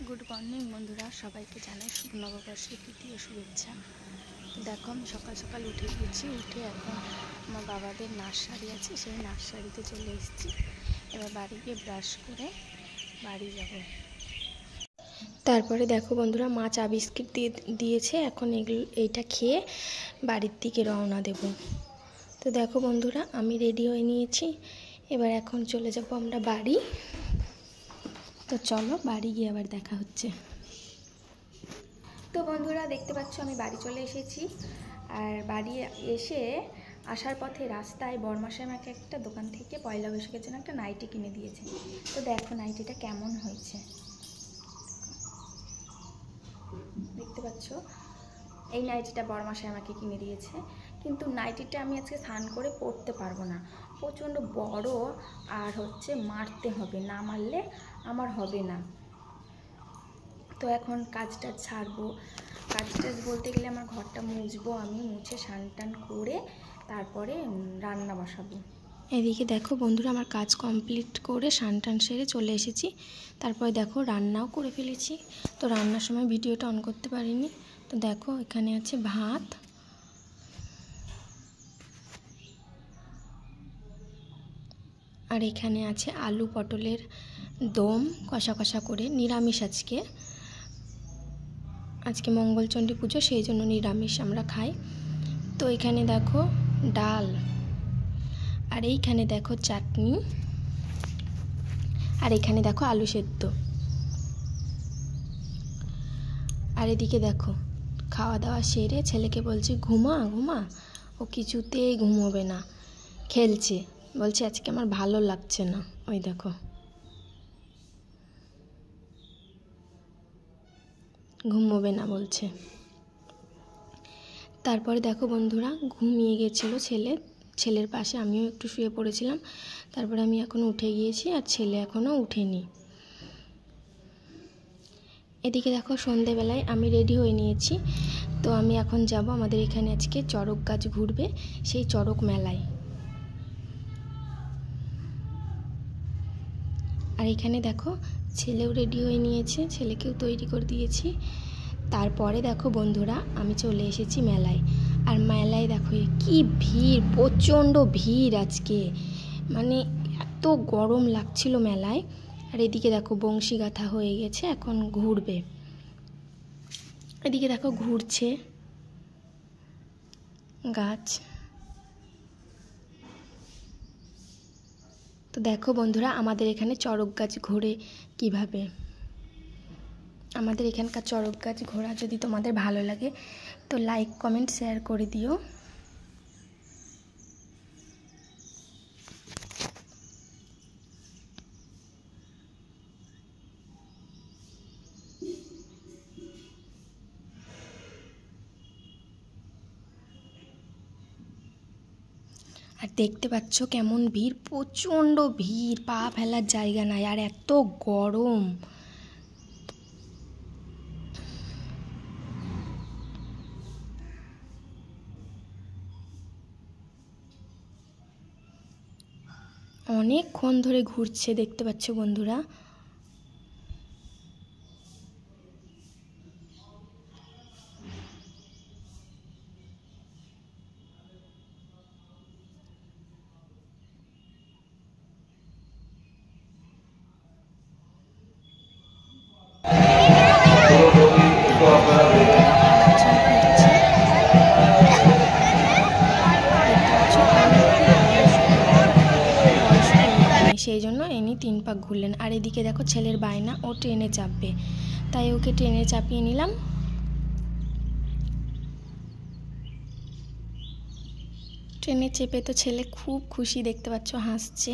Good morning বন্ধুরা, সবাইকে জানাই শুভ নববর্ষের তৃতীয় শুভেচ্ছা। তো দেখো আমি সকাল সকাল উঠে গিয়েছি। উঠে এখন আমার বাবাদের নার্সারি আছে, সেই নার্সারিতে চলে এসেছি। এবার বাড়ি গিয়ে ব্রাশ করে বাড়ি যাব। তারপরে দেখো বন্ধুরা, মা চা বিস্কিট দিয়েছে। এখন এইটা খেয়ে বাড়ির দিকে রওনা দেব। তো দেখো বন্ধুরা, আমি রেডি হয়ে নিয়েছি। এবার এখন চলে যাব আমরা বাড়ি। তো চলো বাড়ি গিয়ে আবার দেখা হচ্ছে। তো বন্ধুরা দেখতে পাচ্ছ আমি বাড়ি চলে এসেছি। আর বাড়ি আসার পথে রাস্তায় বরমাসায় আমাকে একটা দোকান থেকে পয়লা বৈশাখের জন্য একটা নাইটি কিনে দিয়েছে। তো দেখো নাইটিটা কেমন হয়েছে, দেখতে পাচ্ছ। এই নাইটিটা বরমাসায় আমাকে কিনে দিয়েছে, কিন্তু নাইটিটা আমি আজকে স্নান করে পরতে পারবো না, প্রচণ্ড বড়। আর মারতে হবে, না মারলে আমার হবে না। তো এখন কাজটা ছাড়বো। কাজটা বলতে গেলে আমার ঘরটা মুছবো, আমি মুছে স্নান টান করে তারপরে রান্না বসাবো। এদিকে দেখো বন্ধুরা, আমার কাজ কমপ্লিট করে স্নান টান সেরে চলে এসেছি। তারপরে দেখো রান্নাও করে ফেলেছি। তো রান্নার সময় ভিডিওটা অন করতে পারিনি। তো দেখো এখানে আছে ভাত, আর এখানে আছে আলু পটলের দম কষা কষা করে, নিরামিষ আজকে মঙ্গলচণ্ডী পুজো, সেই জন্য নিরামিষ আমরা খাই। তো এখানে দেখো ডাল, আর এইখানে দেখো চাটনি, আর এখানে দেখো আলু সেদ্ধ। আর এদিকে দেখো খাওয়া দাওয়া সেরে ছেলেকে বলছি ঘুমা ঘুমা, ও কিছুতেই ঘুমোবে না, খেলছে। বলছে আজকে আমার ভালো লাগছে না। ওই দেখো ঘুমোবে না বলছে। তারপরে দেখো বন্ধুরা, ঘুমিয়ে গেছিলো ছেলের পাশে আমিও একটু শুয়ে পড়েছিলাম। তারপরে আমি এখন উঠে গিয়েছি, আর ছেলে এখনও উঠেনি। এদিকে দেখো সন্ধেবেলায় আমি রেডি হয়ে নিয়েছি। তো আমি এখন যাব, আমাদের এখানে আজকে চড়ক গাছ ঘুরবে, সেই চড়ক মেলায়। আর এখানে দেখো ছেলেও রেডি হয়ে নিয়েছে, ছেলেকেও তৈরি করে দিয়েছি। তারপরে দেখো বন্ধুরা, আমি চলে এসেছি মেলায়। আর মেলায় দেখো কি ভিড়, প্রচণ্ড ভিড় আজকে, মানে এত গরম লাগছিল মেলায়। আর এদিকে দেখো বংশী গাথা হয়ে গেছে, এখন ঘুরবে। এদিকে দেখো ঘুরছে গাছ। তো দেখো বন্ধুরা, আমাদের এখানে চড়ক গাছ ঘোরে কিভাবে। আমাদের এখানকার চড়ক গাছ ঘোরা যদি তোমাদের ভালো লাগে তো লাইক কমেন্ট শেয়ার করে দিও। আর দেখতে পাচ্ছ কেমন ভিড়, প্রচণ্ড ভিড়, পা ফেলার জায়গা নাই, আর এত গরম। অনেকক্ষণ ধরে ঘুরছে, দেখতে পাচ্ছ বন্ধুরা। সেই জন্য এনি 3 পাক ঘুরলেন। আর এদিকে দেখো ছেলের বায়না, ও ট্রেনে চাপবে, তাই ওকে ট্রেনে চাপিয়ে নিলাম। ট্রেনে চেপে তো ছেলে খুব খুশি, দেখতে পাচ্ছ হাসছে।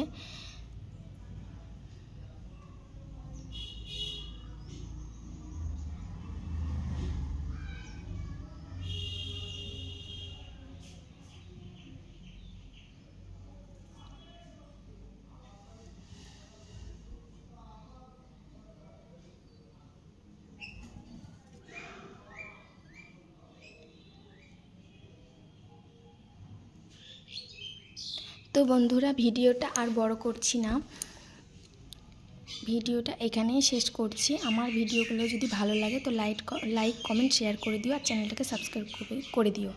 তো বন্ধুরা ভিডিওটা আর বড় করছি না, ভিডিওটা এখানেই শেষ করছি। আমার ভিডিওগুলো যদি ভালো লাগে তো লাইক কমেন্ট শেয়ার করে দিও আর চ্যানেলটাকে সাবস্ক্রাইব করে দিও।